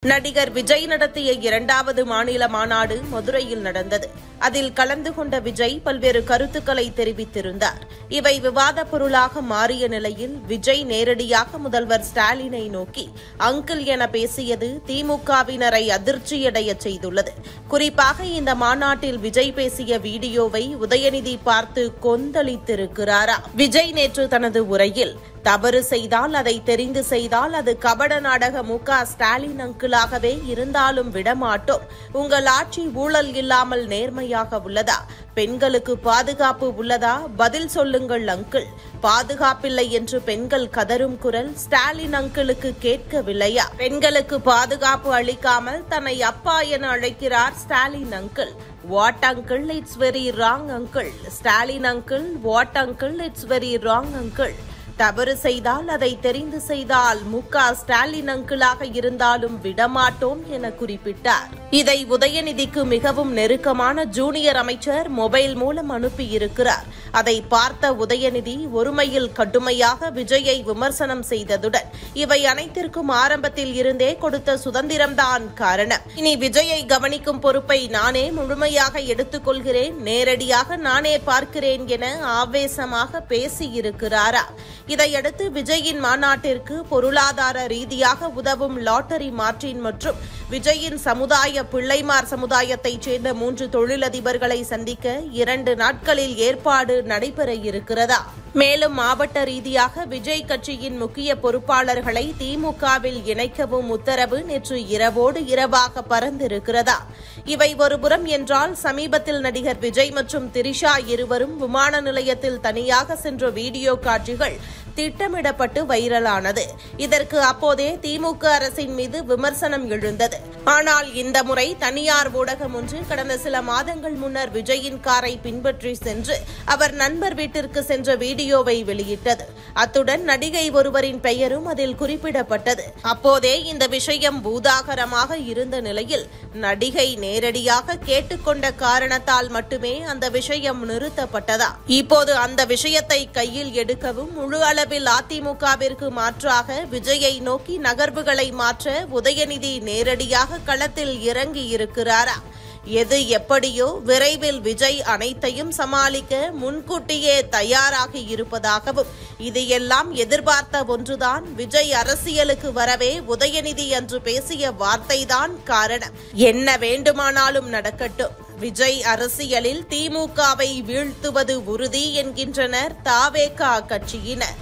நடிகர் விஜய் நடத்திய இரண்டாவது மாநில மாநாடு மதுரையில் நடந்தது. அதில் கலந்து கொண்ட விஜய் பல்வேறு கருத்துக்களை தெரிவித்திருந்தார். இவை விவாதப் பொருளாக மாறிய நிலையில் விஜய் நேரடியாக முதல்வர் ஸ்டாலினை நோக்கி அங்கிள் என பேசியது திமுகவினரை அதிர்ச்சியடைய செய்துள்ளது. குறிப்பாக இந்த மாநாட்டில் விஜய் பேசிய வீடியோவை உதயநிதி பார்த்து கொந்தளித்திருக்கிறாரா? விஜய் நேற்று தனது உரையில் தவறு செய்தால் அதை தெரிந்து செய்தால் அது கபட நாடக மு.க. ஸ்டாலின் அங்கிளாகவே இருந்தாலும் விடமாட்டோம். உங்கள் ஆட்சி ஊழல் இல்லாமல் நேர்மையாக உள்ளதா? பெண்களுக்கு பாதுகாப்பு உள்ளதா? பதில் சொல்லுங்கள் அங்கிள். பாதுகாப்பில்லை என்று பெண்கள் கதரும் குரல் ஸ்டாலின் அங்கிளுக்கு கேட்கவில்லையா? பெண்களுக்கு பாதுகாப்பு அளிக்காமல் தன்னை அப்பா என அழைக்கிறார் Stalin uncle. What uncle, it's very wrong uncle. Stalin uncle, what uncle, it's very wrong uncle. தவறு செய்தால் அதை தெரிந்து செய்தால் மு.க. ஸ்டாலின் அங்கிளாக இருந்தாலும் விடமாட்டோம் என குறிப்பிட்டார். இதை உதயநிதிக்கு மிகவும் நெருக்கமான ஜூனியர் அமைச்சர் மொபைல் மூலம் அனுப்பியிருக்கிறார். அதை பார்த்த உதயநிதி ஒருமையில் கடுமையாக விஜயை விமர்சனம் செய்ததுடன் இவை அனைத்திற்கும் ஆரம்பத்தில் இருந்தே கொடுத்த சுதந்திரம்தான் காரணம். இனி விஜயை கவனிக்கும் பொறுப்பை நானே முழுமையாக எடுத்துக்கொள்கிறேன், நேரடியாக நானே பார்க்கிறேன் என ஆவேசமாக பேசியிருக்கிறாரா? இதையடுத்து விஜயின் மாநாட்டிற்கு பொருளாதார ரீதியாக உதவும் லாட்டரி மார்டின் மற்றும் விஜயின் சமுதாய பிள்ளைமார் சமுதாயத்தைச் சேர்ந்த 3 தொழிலதிபர்களை சந்திக்க 2 நாட்களில் ஏற்பாடு நடைபெற இருக்கிறதா? மேலும் மாவட்ட ரீதியாக விஜய் கட்சியின் முக்கிய பொறுப்பாளர்களை திமுகவில் இணைக்கவும் உத்தரவு நேற்று இரவோடு இரவாக பறந்திருக்கிறதா? இவை ஒருபுறம் என்றால் சமீபத்தில் நடிகர் விஜய் மற்றும் திரிஷா இருவரும் விமான நிலையத்தில் தனியாக சென்ற வீடியோ காட்சிகள் திட்டமிடப்பட்டு வைரலானது. இதற்கு அப்போதே திமுக அரசின் மீது விமர்சனம் எழுந்தது. ஆனால் இந்த முறை தனியார் ஊடகம் ஒன்று கடந்த சில மாதங்கள் முன்னர் விஜயின் காரை பின்பற்றி சென்று அவர் நண்பர் வீட்டிற்கு சென்ற வீடியோவை வெளியிட்டது. அத்துடன் நடிகை ஒருவரின் பெயரும் அதில் குறிப்பிடப்பட்டது. அப்போதே இந்த விஷயம் பூதாகரமாக இருந்த நிலையில் நடிகை நேரடியாக கேட்டுக்கொண்ட காரணத்தால் மட்டுமே அந்த விஷயம் நிறுத்தப்பட்டதா? இப்போது அந்த விஷயத்தை கையில் எடுக்கவும் முழு அளவில் அதிமுகவிற்கு மாற்றாக விஜயை நோக்கி நகர்வுகளை மாற்ற உதயநிதி நேரடியாக களத்தில் இறங்கி இருக்கிறாரா? எது எப்படியோ விரைவில் விஜய் அனைத்தையும் சமாளிக்க முன்கூட்டியே தயாராகி இருப்பதாகவும் இது எல்லாம் எதிர்பார்த்த ஒன்றுதான், விஜய் அரசியலுக்கு வரவே உதயநிதி என்று பேசிய வார்த்தைதான் காரணம். என்ன வேண்டுமானாலும் நடக்கட்டும், விஜய் அரசியலில் திமுகவை வீழ்த்துவது உறுதி என்கின்றனர் தவேக கட்சியினர்.